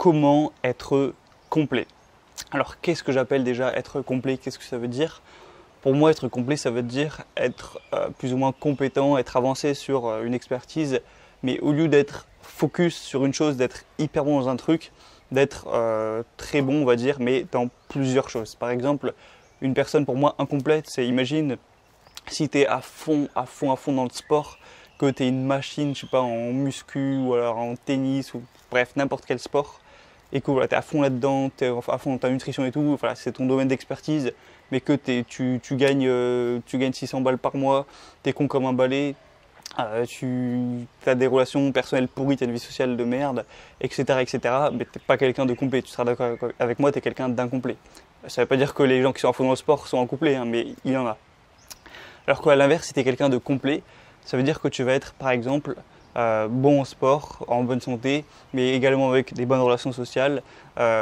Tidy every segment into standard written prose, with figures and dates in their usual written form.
comment être complet. Alors qu'est-ce que j'appelle déjà être complet? Qu'est-ce que ça veut dire? Pour moi, être complet, ça veut dire être plus ou moins compétent, être avancé sur une expertise, mais au lieu d'être focus sur une chose, d'être hyper bon dans un truc, d'être très bon, on va dire, mais dans plusieurs choses. Par exemple, une personne pour moi incomplète, c'est, imagine, si tu es à fond dans le sport, que tu es une machine, je sais pas, en muscu ou alors en tennis ou bref, n'importe quel sport, et que voilà, tu es à fond là-dedans, tu es à fond dans ta nutrition et tout, voilà, c'est ton domaine d'expertise, mais que tu gagnes 600 balles par mois, tu es con comme un balai, tu as des relations personnelles pourries, tu as une vie sociale de merde, etc. Mais tu n'es pas quelqu'un de complet, tu seras d'accord avec moi, tu es quelqu'un d'incomplet. Ça ne veut pas dire que les gens qui sont à fond dans le sport sont incomplets, hein, mais il y en a. Alors qu'à l'inverse, si tu es quelqu'un de complet, ça veut dire que tu vas être par exemple bon en sport, en bonne santé, mais également avec des bonnes relations sociales.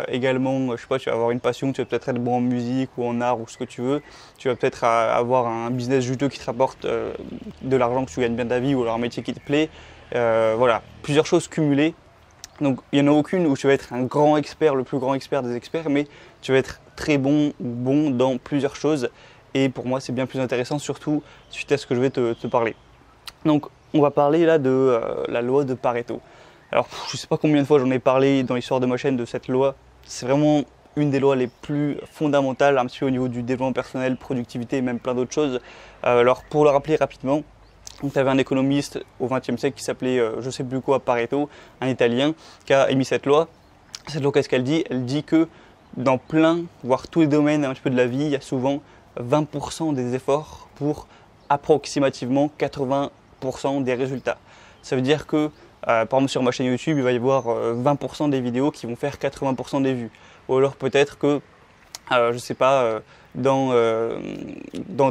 Également, je sais pas, tu vas avoir une passion, tu vas peut-être être bon en musique ou en art ou ce que tu veux. Tu vas peut-être avoir un business juteux qui te rapporte de l'argent, que tu gagnes bien ta vie ou alors un métier qui te plaît. Voilà, plusieurs choses cumulées. Donc il n'y en a aucune où tu vas être un grand expert, le plus grand expert des experts, mais tu vas être très bon ou bon dans plusieurs choses. Et pour moi, c'est bien plus intéressant, surtout suite à ce que je vais te parler. Donc, on va parler là de la loi de Pareto. Alors, je ne sais pas combien de fois j'en ai parlé dans l'histoire de ma chaîne de cette loi. C'est vraiment une des lois les plus fondamentales, un petit peu au niveau du développement personnel, productivité et même plein d'autres choses. Alors, pour le rappeler rapidement, tu avais un économiste au XXe siècle qui s'appelait, je ne sais plus quoi, Pareto, un Italien, qui a émis cette loi. Cette loi, qu'est-ce qu'elle dit? Elle dit que dans plein, voire tous les domaines un petit peu de la vie, il y a souvent 20% des efforts pour approximativement 80% des résultats. Ça veut dire que, par exemple sur ma chaîne YouTube, il va y avoir 20% des vidéos qui vont faire 80% des vues. Ou alors peut-être que, je sais pas, dans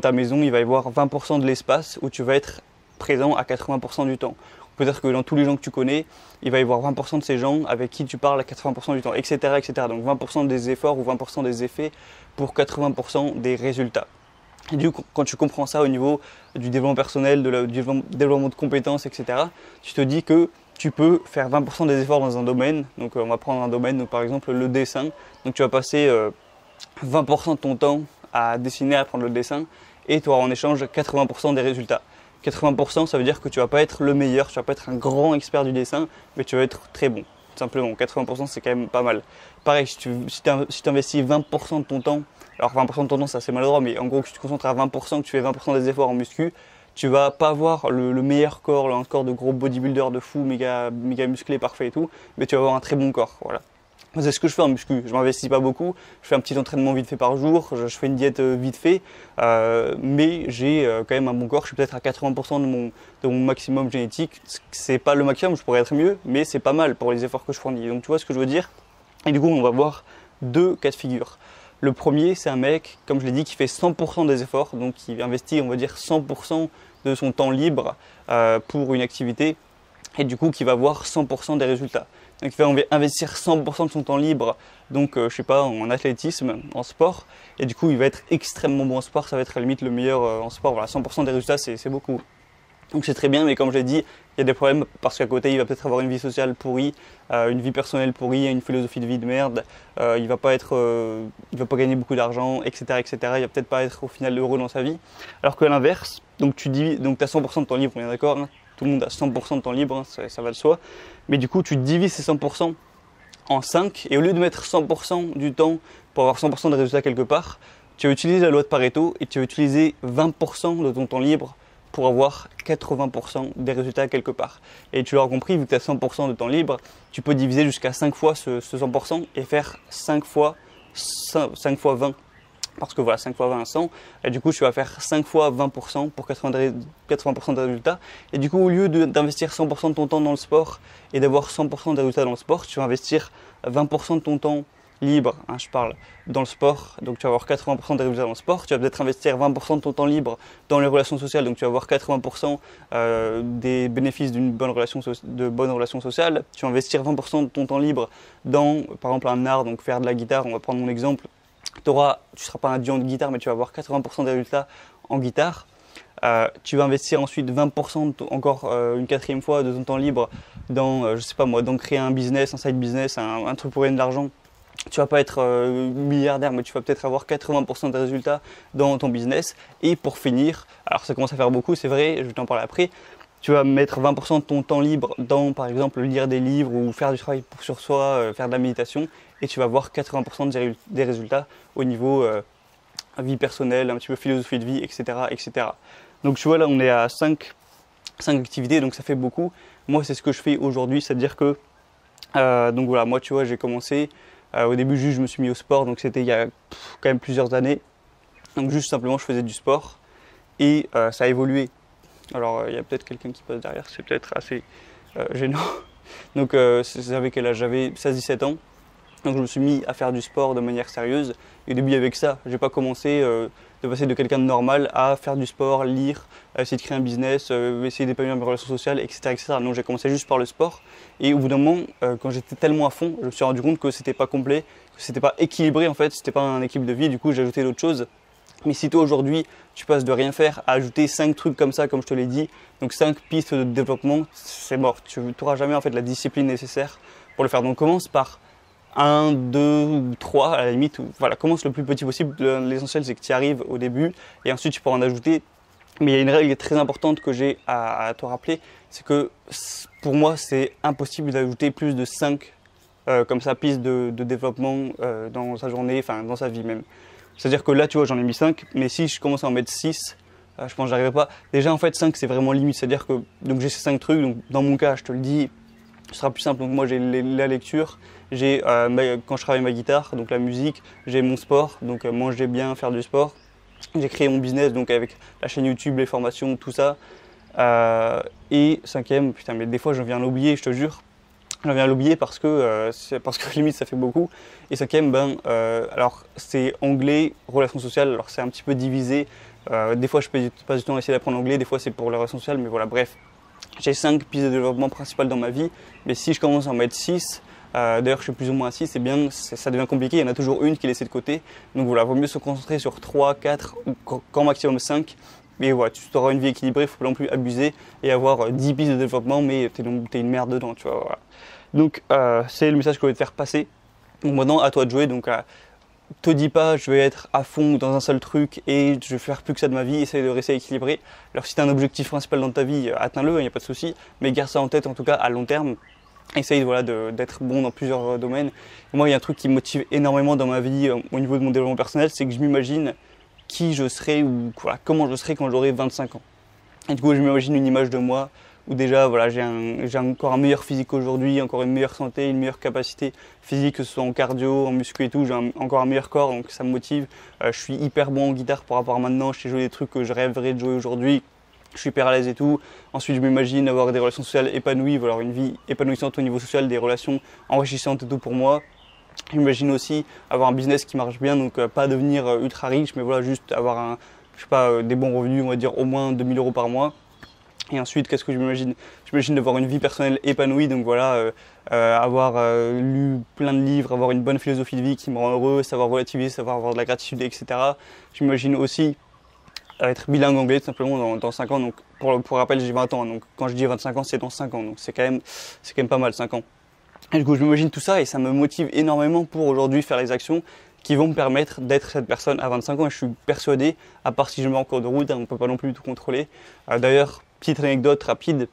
ta maison, il va y avoir 20% de l'espace où tu vas être présent à 80% du temps. Peut-être que dans tous les gens que tu connais, il va y avoir 20% de ces gens avec qui tu parles à 80% du temps, etc. Donc 20% des efforts ou 20% des effets pour 80% des résultats. Et du coup, quand tu comprends ça au niveau du développement personnel, du développement de compétences, etc., tu te dis que tu peux faire 20% des efforts dans un domaine. Donc on va prendre un domaine, donc, par exemple le dessin. Donc tu vas passer 20% de ton temps à dessiner, à apprendre le dessin, et tu auras en échange 80% des résultats. 80%, ça veut dire que tu vas pas être le meilleur, tu vas pas être un grand expert du dessin, mais tu vas être très bon, tout simplement. 80%, c'est quand même pas mal. Pareil, si tu investis 20% de ton temps, alors 20% de ton temps, c'est assez maladroit, mais en gros, que tu te concentres à 20%, que tu fais 20% des efforts en muscu, tu vas pas avoir le meilleur corps, un corps de gros bodybuilder de fou, méga musclé, parfait et tout, mais tu vas avoir un très bon corps, voilà. C'est ce que je fais en muscu, je m'investis pas beaucoup, je fais un petit entraînement vite fait par jour, je fais une diète vite fait, mais j'ai quand même un bon corps, je suis peut-être à 80% de mon maximum génétique. C'est pas le maximum, je pourrais être mieux, mais c'est pas mal pour les efforts que je fournis. Donc tu vois ce que je veux dire? Et du coup on va voir deux cas de figure. Le premier, c'est un mec, comme je l'ai dit, qui fait 100% des efforts, donc qui investit, on va dire, 100% de son temps libre pour une activité, et du coup qui va avoir 100% des résultats. Donc il va investir 100% de son temps libre, donc je sais pas, en athlétisme, en sport, et du coup il va être extrêmement bon en sport, ça va être à la limite le meilleur en sport. Voilà, 100% des résultats, c'est beaucoup. Donc c'est très bien, mais comme je l'ai dit, il y a des problèmes parce qu'à côté il va peut-être avoir une vie sociale pourrie, une vie personnelle pourrie, une philosophie de vie de merde, il va pas gagner beaucoup d'argent, etc. Il va peut-être pas être au final heureux dans sa vie. Alors qu'à l'inverse, donc tu as 100% de temps libre, on est d'accord, hein, tout le monde a 100% de temps libre, hein, ça va de soi, mais du coup tu divises ces 100% en 5, et au lieu de mettre 100% du temps pour avoir 100% de résultats quelque part, tu vas utiliser la loi de Pareto et tu vas utiliser 20% de ton temps libre pour avoir 80% des résultats quelque part. Et tu l'auras compris, vu que tu as 100% de temps libre, tu peux diviser jusqu'à 5 fois ce 100% et faire 5 fois 20. Parce que voilà, 5 fois 20, 100. Et du coup, tu vas faire 5 fois 20% pour 80% des résultats. Et du coup, au lieu d'investir 100% de ton temps dans le sport et d'avoir 100% des résultats dans le sport, tu vas investir 20% de ton temps libre, hein, je parle, dans le sport, donc tu vas avoir 80% des résultats dans le sport. Tu vas peut-être investir 20% de ton temps libre dans les relations sociales, donc tu vas avoir 80% des bénéfices d'une bonne relation sociale. Tu vas investir 20% de ton temps libre dans, par exemple, un art, donc faire de la guitare, on va prendre mon exemple. Tu ne seras pas un dieu de guitare, mais tu vas avoir 80% des résultats en guitare. Tu vas investir ensuite 20% encore une quatrième fois de ton temps libre dans je sais pas moi, dans créer un business, un side business, un truc pour gagner de l'argent. Tu vas pas être milliardaire, mais tu vas peut-être avoir 80% des résultats dans ton business. Et pour finir, alors ça commence à faire beaucoup, c'est vrai, je vais t'en parler après. Tu vas mettre 20% de ton temps libre dans, par exemple, lire des livres ou faire du travail sur soi, faire de la méditation, et tu vas avoir 80% des résultats au niveau vie personnelle, un petit peu philosophie de vie, etc., etc. Donc tu vois, là, on est à 5 activités, donc ça fait beaucoup. Moi, c'est ce que je fais aujourd'hui, c'est-à-dire que, donc voilà, moi, tu vois, j'ai commencé, au début, juste, je me suis mis au sport, donc c'était il y a quand même plusieurs années. Donc juste simplement, je faisais du sport, et ça a évolué. Alors, il y a peut-être quelqu'un qui passe derrière, c'est peut-être assez gênant. Donc, j'avais quel âge? J'avais 16-17 ans. Donc, je me suis mis à faire du sport de manière sérieuse. Et au début, avec ça, j'ai pas commencé de passer de quelqu'un de normal à faire du sport, lire, essayer de créer un business, essayer d'épanouir mes relations sociales, etc., etc. Donc, j'ai commencé juste par le sport. Et au bout d'un moment, quand j'étais tellement à fond, je me suis rendu compte que c'était pas complet, que c'était pas équilibré en fait, c'était pas un équilibre de vie. Du coup, j'ai ajouté d'autres choses. Mais si toi aujourd'hui tu passes de rien faire à ajouter 5 trucs comme ça, comme je te l'ai dit, donc 5 pistes de développement, c'est mort. Tu n'auras jamais en fait la discipline nécessaire pour le faire. Donc commence par 1, 2 ou 3 à la limite. Voilà, commence le plus petit possible. L'essentiel c'est que tu y arrives au début et ensuite tu pourras en ajouter. Mais il y a une règle très importante que j'ai à te rappeler, c'est que pour moi c'est impossible d'ajouter plus de 5 comme ça pistes de développement dans sa journée, enfin dans sa vie même. C'est-à-dire que là, tu vois, j'en ai mis 5, mais si je commence à en mettre 6, je pense que j'arriverai pas. Déjà, en fait, 5, c'est vraiment limite. C'est-à-dire que donc j'ai ces 5 trucs. Donc, dans mon cas, je te le dis, ce sera plus simple. Donc, moi, j'ai la lecture, j'ai quand je travaille ma guitare, donc la musique, j'ai mon sport, donc manger bien, faire du sport. J'ai créé mon business, donc avec la chaîne YouTube, les formations, tout ça. Et cinquième, putain, mais des fois, je viens à l'oublier, je te jure. J'en viens à l'oublier parce que limite ça fait beaucoup. Et cinquième, alors c'est anglais, relations sociales, alors c'est un petit peu divisé. Des fois je passe du temps à essayer d'apprendre l'anglais, des fois c'est pour les relations sociales, mais voilà, bref. J'ai 5 pistes de développement principales dans ma vie, mais si je commence à en mettre 6, d'ailleurs je suis plus ou moins à 6, c'est bien, ça devient compliqué, il y en a toujours une qui est laissée de côté. Donc voilà, il vaut mieux se concentrer sur 3, 4 ou quand maximum 5. Mais voilà, tu auras une vie équilibrée, il ne faut pas non plus abuser et avoir 10 pistes de développement, mais t'es une merde dedans, tu vois. Voilà. Donc c'est le message que je voulais te faire passer. Donc maintenant, à toi de jouer. Donc te dis pas, je vais être à fond dans un seul truc et je vais faire plus que ça de ma vie. Essaye de rester équilibré. Alors si tu as un objectif principal dans ta vie, atteins-le, il n'y a pas de souci. Mais garde ça en tête, en tout cas à long terme. Essaye voilà, d'être bon dans plusieurs domaines. Et moi, il y a un truc qui me motive énormément dans ma vie au niveau de mon développement personnel, c'est que je m'imagine qui je serai ou voilà, comment je serai quand j'aurai 25 ans. Et du coup, je m'imagine une image de moi où déjà voilà, j'ai encore un meilleur physique qu'aujourd'hui, encore une meilleure santé, une meilleure capacité physique, que ce soit en cardio, en muscu et tout, j'ai encore un meilleur corps, donc ça me motive. Je suis hyper bon en guitare par rapport à maintenant, je sais jouer des trucs que je rêverais de jouer aujourd'hui. Je suis hyper à l'aise et tout. Ensuite, je m'imagine avoir des relations sociales épanouies, avoir une vie épanouissante au niveau social, des relations enrichissantes et tout pour moi. J'imagine aussi avoir un business qui marche bien, donc pas devenir ultra riche, mais voilà, juste avoir je sais pas, des bons revenus, on va dire au moins 2 000 € par mois. Et ensuite, qu'est-ce que je m'imagine? J'imagine d'avoir une vie personnelle épanouie, donc voilà, avoir lu plein de livres, avoir une bonne philosophie de vie qui me rend heureux, savoir relativiser, savoir avoir de la gratitude, etc. J'imagine aussi être bilingue anglais tout simplement dans 5 ans. Donc pour rappel, j'ai 20 ans, donc quand je dis 25 ans, c'est dans 5 ans, donc c'est quand même pas mal, 5 ans. Et du coup, je m'imagine tout ça et ça me motive énormément pour aujourd'hui faire les actions qui vont me permettre d'être cette personne à 25 ans. Et je suis persuadé, à part si je mets en cours de route, on ne peut pas non plus tout contrôler. D'ailleurs, petite anecdote rapide,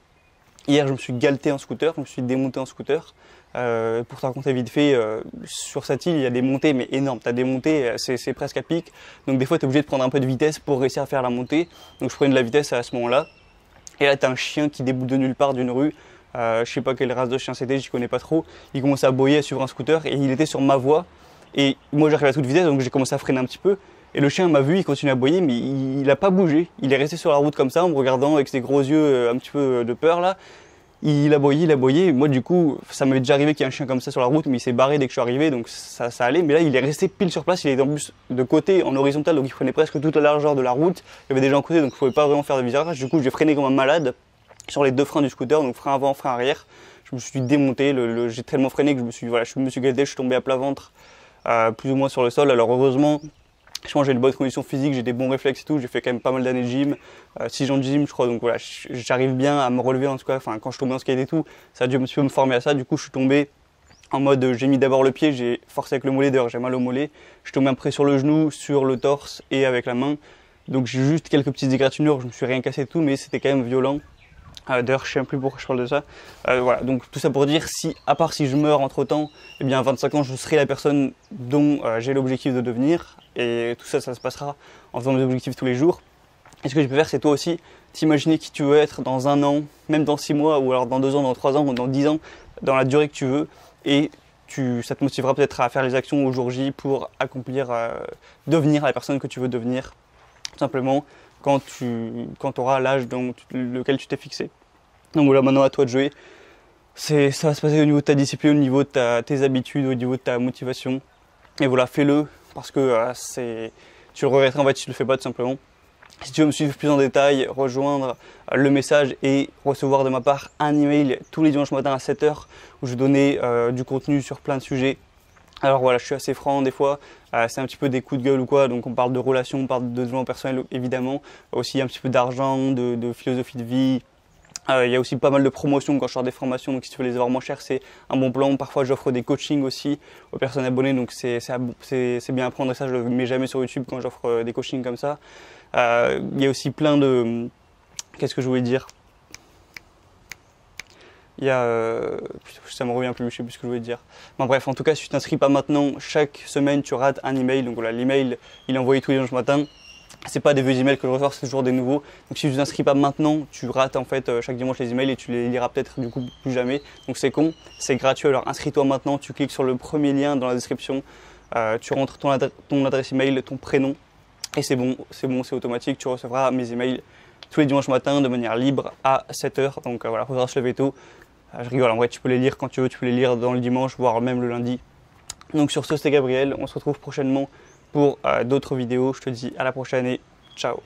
hier je me suis galté en scooter, je me suis démonté en scooter. Pour te raconter vite fait, sur cette île, il y a des montées mais énormes. Tu as des montées, c'est presque à pic. Donc des fois, tu es obligé de prendre un peu de vitesse pour réussir à faire la montée. Donc je prenais de la vitesse à ce moment-là. Et là, tu as un chien qui déboule de nulle part d'une rue. Je sais pas quelle race de chien c'était, j'y connais pas trop. Il commençait à aboyer sur un scooter et il était sur ma voie. Et moi j'arrivais à toute vitesse, donc j'ai commencé à freiner un petit peu. Et le chien m'a vu, il continue à aboyer, mais il a pas bougé. Il est resté sur la route comme ça, en me regardant avec ses gros yeux un petit peu de peur là. Il aboyait. Moi du coup, ça m'avait déjà arrivé qu'il y ait un chien comme ça sur la route, mais il s'est barré dès que je suis arrivé, donc ça allait. Mais là, il est resté pile sur place, il était en plus de côté, en horizontal, donc il prenait presque toute la largeur de la route. Il y avait des gens à côté, donc je pouvais pas vraiment faire de virage. Du coup, j'ai freiné comme un malade sur les 2 freins du scooter, donc frein avant, frein arrière. Je me suis démonté, j'ai tellement freiné que je me suis galté, je suis tombé à plat ventre, plus ou moins sur le sol. Alors heureusement, Je pense que j'ai une bonne condition physique, j'ai des bons réflexes et tout, j'ai fait quand même pas mal d'années de gym, 6 ans de gym je crois, donc voilà, j'arrive bien à me relever en tout cas, enfin quand je tombais en skate et tout, ça a dû un petit peu me former à ça, du coup je suis tombé en mode, j'ai mis d'abord le pied, j'ai forcé avec le mollet, d'ailleurs j'ai mal au mollet, je suis tombé après sur le genou, sur le torse et avec la main, donc j'ai juste quelques petites égratignures, je me suis rien cassé et tout, mais c'était quand même violent. D'ailleurs, je sais même plus pourquoi je parle de ça. Voilà, donc tout ça pour dire, à part si je meurs entre temps, eh bien à 25 ans, je serai la personne dont j'ai l'objectif de devenir. Et tout ça, ça se passera en faisant mes objectifs tous les jours. Et ce que je peux faire, c'est toi aussi, t'imaginer qui tu veux être dans 1 an, même dans 6 mois, ou alors dans 2 ans, dans 3 ans, ou dans 10 ans, dans la durée que tu veux. Et ça te motivera peut-être à faire les actions au jour J pour accomplir, devenir la personne que tu veux devenir, tout simplement, quand tu auras l'âge lequel tu t'es fixé. Donc voilà, maintenant à toi de jouer. Ça va se passer au niveau de ta discipline, au niveau de tes habitudes, au niveau de ta motivation. Et voilà, fais-le parce que tu le regretteras en fait si tu le fais pas tout simplement. Si tu veux me suivre plus en détail, rejoindre le message et recevoir de ma part un email tous les dimanches matin à 7 h où je vais donner du contenu sur plein de sujets. Alors voilà, je suis assez franc des fois, c'est un petit peu des coups de gueule ou quoi, donc on parle de relations, on parle de développement personnel évidemment, aussi un petit peu d'argent, de philosophie de vie. Il y a aussi pas mal de promotions quand je sors des formations, donc si tu veux les avoir moins chères, c'est un bon plan. Parfois j'offre des coachings aussi aux personnes abonnées, donc c'est bien à prendre, et ça je le mets jamais sur YouTube quand j'offre des coachings comme ça. Il y a aussi plein de... Qu'est-ce que je voulais dire ? Il y a... ça me revient plus, je sais plus ce que je voulais dire. Bon, bref, en tout cas, si tu t'inscris pas maintenant, chaque semaine tu rates un email. Donc voilà, l'email, il est envoyé tous les dimanches matin. C'est pas des vieux emails que je reçois, c'est toujours des nouveaux. Donc si tu t'inscris pas maintenant, tu rates en fait chaque dimanche les emails et tu les liras peut-être du coup plus jamais. Donc c'est con, c'est gratuit. Alors inscris-toi maintenant, tu cliques sur le premier lien dans la description, tu rentres ton adresse email, ton prénom et c'est bon, c'est automatique. Tu recevras mes emails tous les dimanches matins de manière libre à 7 h. Donc voilà, il faudra se lever tôt. Je rigole, en vrai tu peux les lire quand tu veux, tu peux les lire dans le dimanche, voire même le lundi. Donc sur ce, c'était Gabriel, on se retrouve prochainement pour d'autres vidéos. Je te dis à la prochaine et ciao.